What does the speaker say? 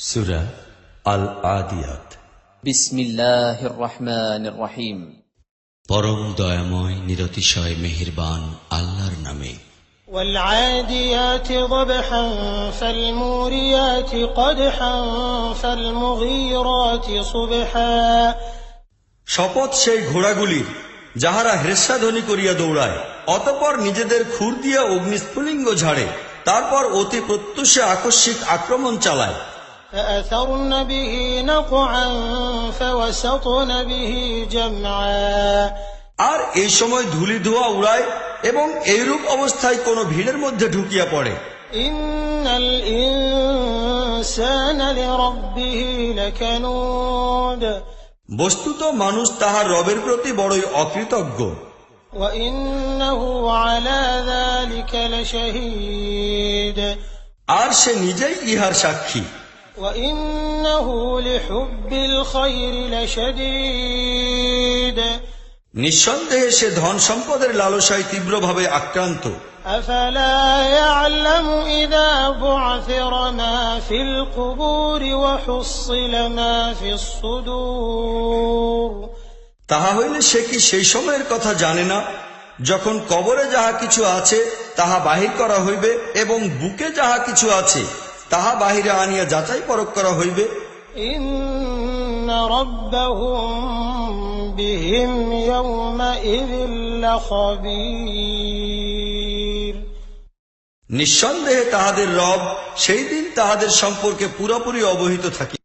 সূরা আল আদিয়াত। বিসমিল্লাহির রহমানির রহিম। পরম দয়াময় নিরতিশয় মেহেরবান আল্লাহর নামে। والعاديات ضبحا فالموريات قدحا فالمغيرات صبحا। শপথ সেই ঘোড়াগুলির যাহারা হ্রেস্বাধ্বনি করিয়া দৌড়ায়, অতঃপর নিজেদের খুর দিয়া অগ্নিস্ফুলিঙ্গ ঝাড়ে, তারপর অতি প্রত্যুষে আকস্মিক আক্রমণ চালায়। فأثرن به نقعا فوسطن به جمعا। আর এই সময় ধূলি ধোঁয়া উড়ায় এবং এইরূপ অবস্থায় কোন ভিড়ের মধ্যে ঢুকিয়া পড়ে। إن الإنسان لربه لكنود। বস্তুত মানুষ তাহার রবের প্রতি বড়ই অকৃতজ্ঞ। وإنه على ذلك لشهيد। আর সে নিজেই ইহার সাক্ষী। وإنه لحب الخير لشديد। নিঃসন্দেহে সে ধন সম্পদের লালসায় তীব্রভাবে আক্রান্ত। أفلا يعلم إذا بعثر ما في القبور وحصل ما في الصدور। তাহা হইলে সে কি সেই সময়ের কথা জানে না, যখন কবরে যাহা কিছু আছে তাহা বাহির করা হইবে এবং বুকে যাহা কিছু আছে তাহা বাহিরে আনিয়া যাচাই পরখ করা হইবে। إن ربهم بهم يومئذ لخبير। নিঃসন্দেহে তাহাদের রব সেই দিন তাহাদের সম্পর্কে পুরোপুরি অবহিত থাকি।